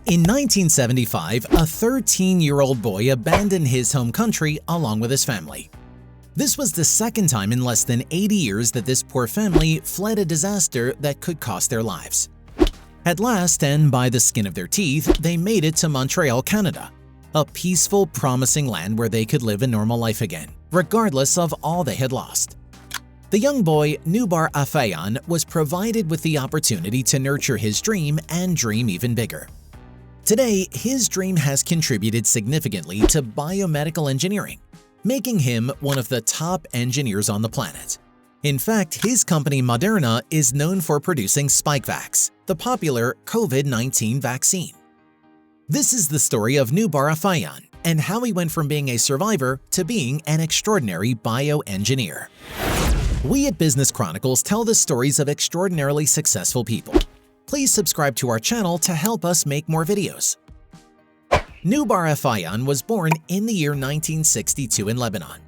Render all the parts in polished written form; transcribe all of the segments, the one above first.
In 1975, a 13-year-old boy abandoned his home country along with his family. This was the second time in less than 80 years that this poor family fled a disaster that could cost their lives. At last, and by the skin of their teeth, they made it to Montreal, Canada, a peaceful, promising land where they could live a normal life again, regardless of all they had lost. The young boy, Noubar Afeyan, was provided with the opportunity to nurture his dream and dream even bigger. Today, his dream has contributed significantly to biomedical engineering, making him one of the top engineers on the planet. In fact, his company Moderna is known for producing Spikevax, the popular COVID-19 vaccine. This is the story of Noubar Afeyan and how he went from being a survivor to being an extraordinary bioengineer. We at Business Chronicles tell the stories of extraordinarily successful people. Please subscribe to our channel to help us make more videos. Noubar Afeyan was born in the year 1962 in Lebanon.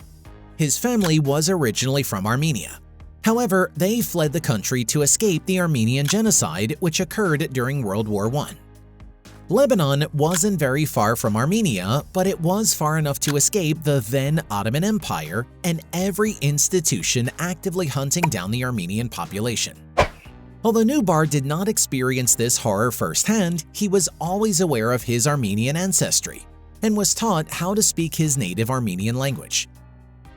His family was originally from Armenia. However, they fled the country to escape the Armenian genocide which occurred during World War I. Lebanon wasn't very far from Armenia, but it was far enough to escape the then Ottoman Empire and every institution actively hunting down the Armenian population. Although Noubar did not experience this horror firsthand, he was always aware of his Armenian ancestry and was taught how to speak his native Armenian language.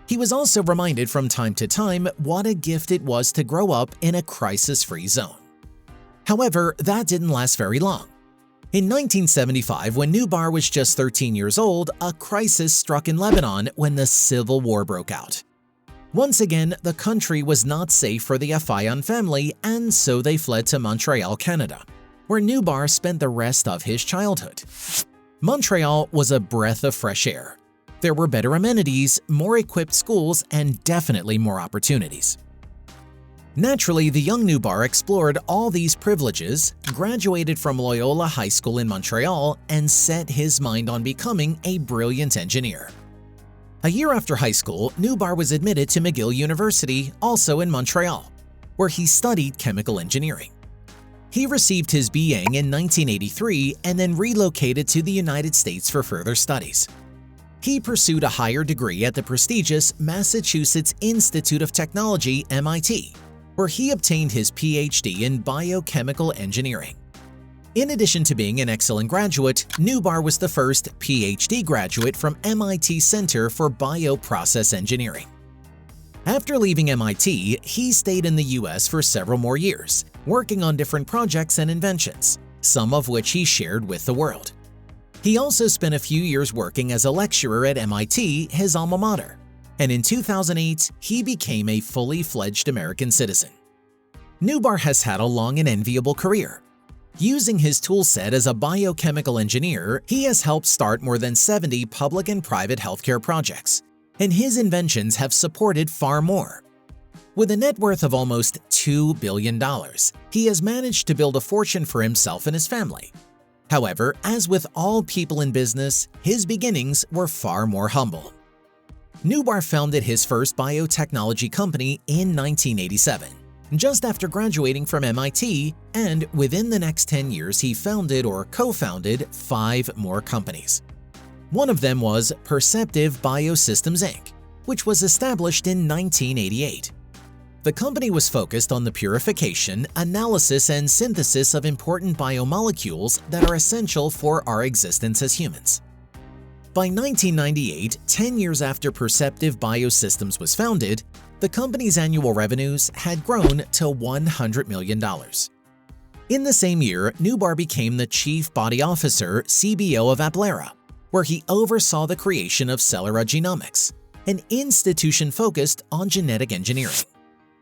He was also reminded from time to time what a gift it was to grow up in a crisis-free zone. However, that didn't last very long. In 1975, when Noubar was just 13 years old, a crisis struck in Lebanon when the civil war broke out. Once again, the country was not safe for the Afeyan family, and so they fled to Montreal, Canada, where Noubar spent the rest of his childhood. Montreal was a breath of fresh air. There were better amenities, more equipped schools, and definitely more opportunities. Naturally, the young Noubar explored all these privileges, graduated from Loyola High School in Montreal, and set his mind on becoming a brilliant engineer. A year after high school, Noubar was admitted to McGill University, also in Montreal, where he studied chemical engineering. He received his BA in 1983 and then relocated to the United States for further studies. He pursued a higher degree at the prestigious Massachusetts Institute of Technology, MIT, where he obtained his PhD in biochemical engineering. In addition to being an excellent graduate, Noubar was the first PhD graduate from MIT Center for Bioprocess Engineering. After leaving MIT, he stayed in the US for several more years, working on different projects and inventions, some of which he shared with the world. He also spent a few years working as a lecturer at MIT, his alma mater, and in 2008, he became a fully fledged American citizen. Noubar has had a long and enviable career. Using his toolset as a biochemical engineer, he has helped start more than 70 public and private healthcare projects, and his inventions have supported far more. With a net worth of almost $2 billion, he has managed to build a fortune for himself and his family. However, as with all people in business, his beginnings were far more humble. Noubar founded his first biotechnology company in 1987. Just after graduating from MIT, and within the next 10 years he founded or co-founded 5 more companies. One of them was Perceptive Biosystems Inc., which was established in 1988. The company was focused on the purification, analysis, and synthesis of important biomolecules that are essential for our existence as humans. By 1998, 10 years after Perceptive Biosystems was founded, the company's annual revenues had grown to $100 million. In the same year, Noubar became the Chief Body Officer, CBO of Ablera, where he oversaw the creation of Celera Genomics, an institution focused on genetic engineering.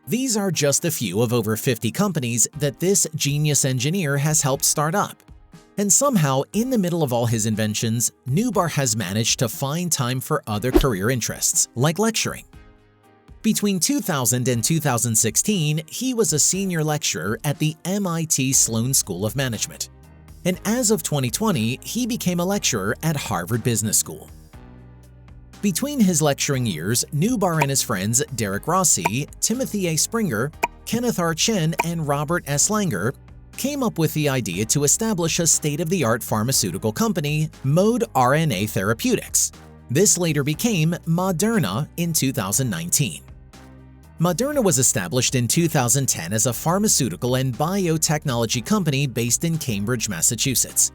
These are just a few of over 50 companies that this genius engineer has helped start up. And somehow, in the middle of all his inventions, Noubar has managed to find time for other career interests, like lecturing. Between 2000 and 2016, he was a senior lecturer at the MIT Sloan School of Management. And as of 2020, he became a lecturer at Harvard Business School. Between his lecturing years, Noubar and his friends Derek Rossi, Timothy A. Springer, Kenneth R. Chen, and Robert S. Langer came up with the idea to establish a state-of-the-art pharmaceutical company, Moderna Therapeutics. This later became Moderna in 2019. Moderna was established in 2010 as a pharmaceutical and biotechnology company based in Cambridge, Massachusetts.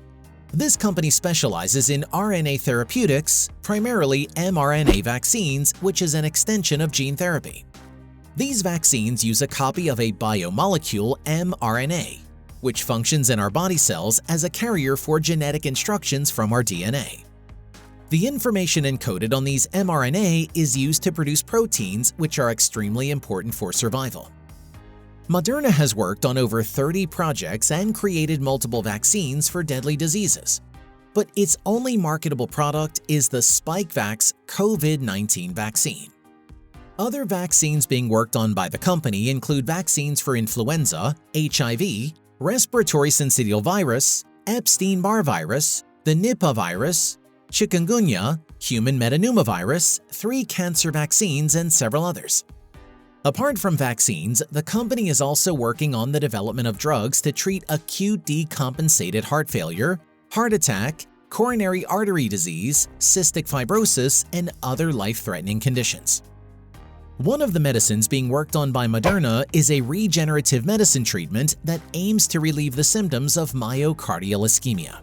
This company specializes in RNA therapeutics, primarily mRNA vaccines, which is an extension of gene therapy. These vaccines use a copy of a biomolecule mRNA, which functions in our body cells as a carrier for genetic instructions from our DNA. The information encoded on these mRNA is used to produce proteins, which are extremely important for survival. Moderna has worked on over 30 projects and created multiple vaccines for deadly diseases, but its only marketable product is the Spikevax COVID-19 vaccine. Other vaccines being worked on by the company include vaccines for influenza, HIV, respiratory syncytial virus, Epstein-Barr virus, the Nipah virus, chikungunya, human metapneumovirus, 3 cancer vaccines, and several others. Apart from vaccines, the company is also working on the development of drugs to treat acute decompensated heart failure, heart attack, coronary artery disease, cystic fibrosis, and other life-threatening conditions. One of the medicines being worked on by Moderna is a regenerative medicine treatment that aims to relieve the symptoms of myocardial ischemia.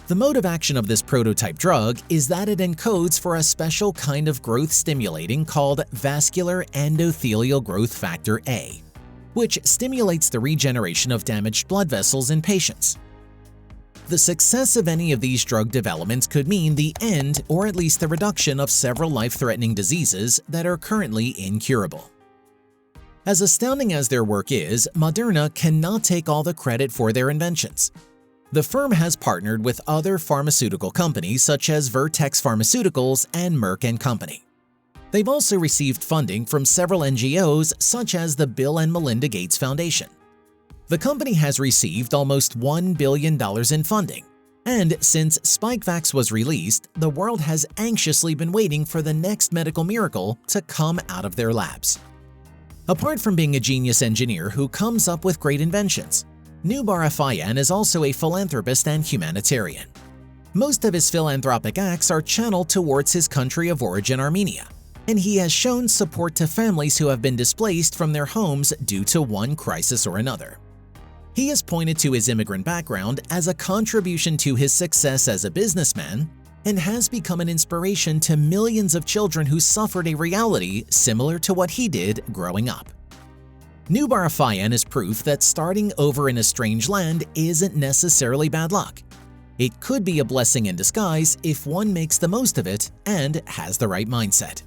The mode of action of this prototype drug is that it encodes for a special kind of growth stimulating called vascular endothelial growth factor A, which stimulates the regeneration of damaged blood vessels in patients. The success of any of these drug developments could mean the end or at least the reduction of several life-threatening diseases that are currently incurable. As astounding as their work is, Moderna cannot take all the credit for their inventions. The firm has partnered with other pharmaceutical companies such as Vertex Pharmaceuticals and Merck & Company. They've also received funding from several NGOs such as the Bill and Melinda Gates Foundation. The company has received almost $1 billion in funding, and since Spikevax was released, the world has anxiously been waiting for the next medical miracle to come out of their labs. Apart from being a genius engineer who comes up with great inventions, Noubar Afeyan is also a philanthropist and humanitarian. Most of his philanthropic acts are channeled towards his country of origin, Armenia, and he has shown support to families who have been displaced from their homes due to one crisis or another. He has pointed to his immigrant background as a contribution to his success as a businessman and has become an inspiration to millions of children who suffered a reality similar to what he did growing up. Noubar Afeyan is proof that starting over in a strange land isn't necessarily bad luck. It could be a blessing in disguise if one makes the most of it and has the right mindset.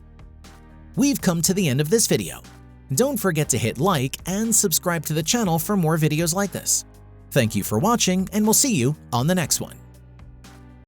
We've come to the end of this video. Don't forget to hit like and subscribe to the channel for more videos like this. Thank you for watching, and we'll see you on the next one.